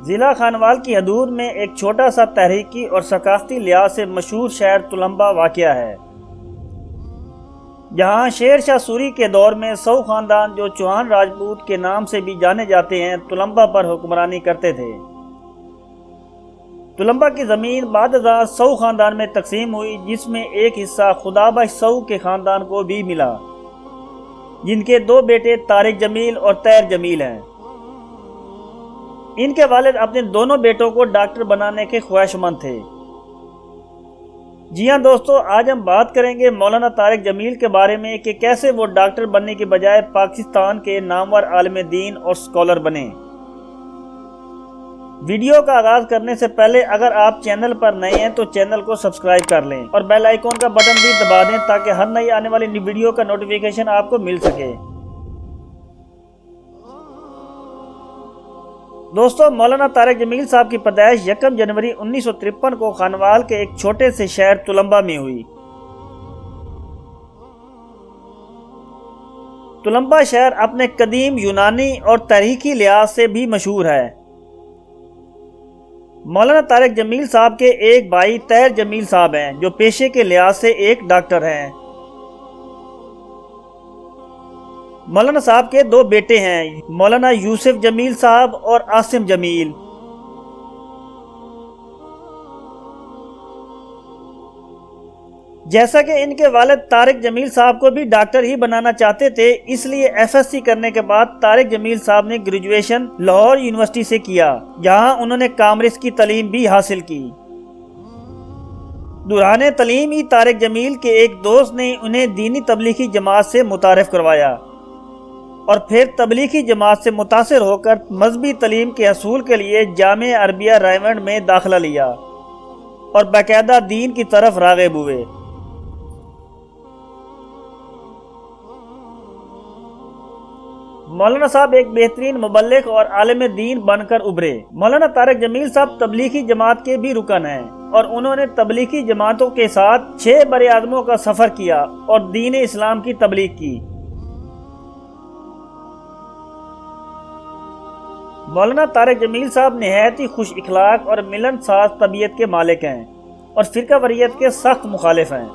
ضلع خانوال کی حدود میں ایک چھوٹا سا تحریکی اور ثقافتی لحاظ سے مشہور شہر تلمبہ واقع ہے، جہاں شیر شاہ سوری کے دور میں سو خاندان جو چوہان راجپوت کے نام سے بھی جانے جاتے ہیں تلمبہ پر حکمرانی کرتے تھے۔ تلمبہ کی زمین بعد ازاں سو خاندان میں تقسیم ہوئی، جس میں ایک حصہ خدا بخش سو کے خاندان کو بھی ملا، جن کے دو بیٹے طارق جمیل اور طاہر جمیل ہیں۔ ان کے والد اپنے دونوں بیٹوں کو ڈاکٹر بنانے کے خواہشمند تھے۔ جی ہاں دوستو، آج ہم بات کریں گے مولانا طارق جمیل کے بارے میں کہ کیسے وہ ڈاکٹر بننے کی بجائے پاکستان کے نامور عالم دین اور سکولر بنے۔ ویڈیو کا آغاز کرنے سے پہلے اگر آپ چینل پر نئے ہیں تو چینل کو سبسکرائب کر لیں اور بیل آئیکن کا بٹن بھی دبا دیں تاکہ ہر نئی آنے والی ویڈیو کا نوٹیفیکیشن آپ کو مل سکے۔ دوستو، مولانا طارق جمیل صاحب کی پیدائش 1 جنوری 1953 کو خانوال کے ایک چھوٹے سے شہر تلمبہ میں ہوئی۔ تلمبہ شہر اپنے قدیم یونانی اور تاریخی لحاظ سے بھی مشہور ہے۔ مولانا طارق جمیل صاحب کے ایک بھائی طاہر جمیل صاحب ہیں جو پیشے کے لحاظ سے ایک ڈاکٹر ہیں۔ مولانا صاحب کے دو بیٹے ہیں، مولانا یوسف جمیل صاحب اور عاصم جمیل۔ جیسا کہ ان کے والد طارق جمیل صاحب کو بھی ڈاکٹر ہی بنانا چاہتے تھے، اس لیے FSC کرنے کے بعد طارق جمیل صاحب نے گریجویشن لاہور یونیورسٹی سے کیا، جہاں انہوں نے کامرس کی تعلیم بھی حاصل کی۔ دوران تعلیم ہی طارق جمیل کے ایک دوست نے انہیں دینی تبلیغی جماعت سے متعارف کروایا اور پھر تبلیغی جماعت سے متاثر ہو کر مذہبی تعلیم کے حصول کے لیے جامعہ عربیہ رائیونڈ میں داخلہ لیا اور باقاعدہ دین کی طرف راغب ہوئے۔ مولانا صاحب ایک بہترین مبلغ اور عالم دین بن کر ابھرے۔ مولانا طارق جمیل صاحب تبلیغی جماعت کے بھی رکن ہیں اور انہوں نے تبلیغی جماعتوں کے ساتھ 6 بر اعظموں کا سفر کیا اور دین اسلام کی تبلیغ کی۔ مولانا طارق جمیل صاحب نہایت ہی خوش اخلاق اور ملن ساز طبیعت کے مالک ہیں اور فرقہ واریت کے سخت مخالف ہیں۔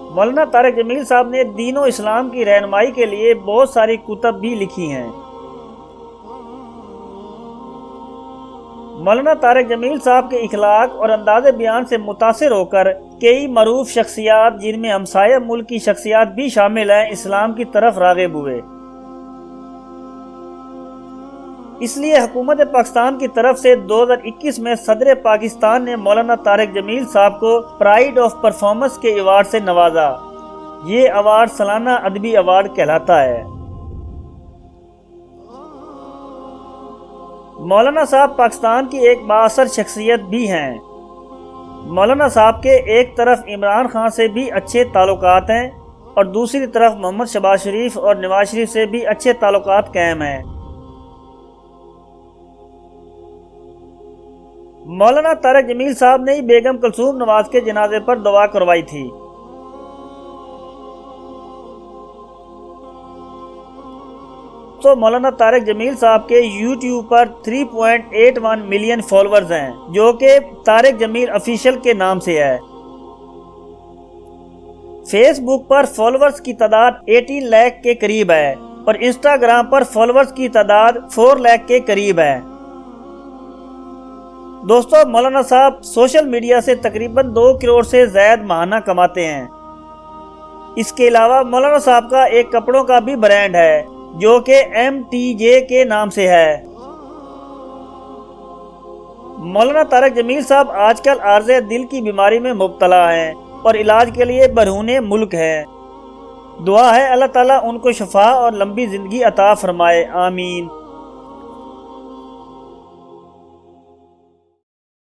مولانا طارق جمیل صاحب نے دین و اسلام کی رہنمائی کے لیے بہت ساری کتب بھی لکھی ہیں۔ مولانا طارق جمیل صاحب کے اخلاق اور انداز بیان سے متاثر ہو کر کئی معروف شخصیات، جن میں ہمسایہ ملک کی شخصیات بھی شامل ہیں، اسلام کی طرف راغب ہوئے۔ اس لیے حکومت پاکستان کی طرف سے 2021 میں صدر پاکستان نے مولانا طارق جمیل صاحب کو پرائیڈ آف پرفارمنس کے ایوارڈ سے نوازا۔ یہ ایوارڈ سالانہ ادبی ایوارڈ کہلاتا ہے۔ مولانا صاحب پاکستان کی ایک بااثر شخصیت بھی ہیں۔ مولانا صاحب کے ایک طرف عمران خان سے بھی اچھے تعلقات ہیں اور دوسری طرف محمد شہباز شریف اور نواز شریف سے بھی اچھے تعلقات قائم ہیں۔ مولانا طارق جمیل صاحب نے بیگم کلثوم نواز کے جنازے پر دعا کروائی تھی۔ تو مولانا طارق جمیل صاحب کے یوٹیوب پر 3.81 ملین فالورز ہیں، جو کہ طارق جمیل آفیشل کے نام سے ہے۔ فیس بک پر فالورز کی تعداد 18 لاکھ کے قریب ہے اور انسٹاگرام پر فالورز کی تعداد 4 لاکھ کے قریب ہے۔ دوستو، مولانا صاحب سوشل میڈیا سے تقریباً 2 کروڑ سے زائد ماہانہ کماتے ہیں۔ اس کے علاوہ مولانا صاحب کا ایک کپڑوں کا بھی برانڈ ہے جو کہ MTJ کے نام سے ہے۔ مولانا طارق جمیل صاحب آج کل عارض دل کی بیماری میں مبتلا ہیں اور علاج کے لیے برہون ملک ہیں۔ دعا ہے اللہ تعالیٰ ان کو شفا اور لمبی زندگی عطا فرمائے، آمین۔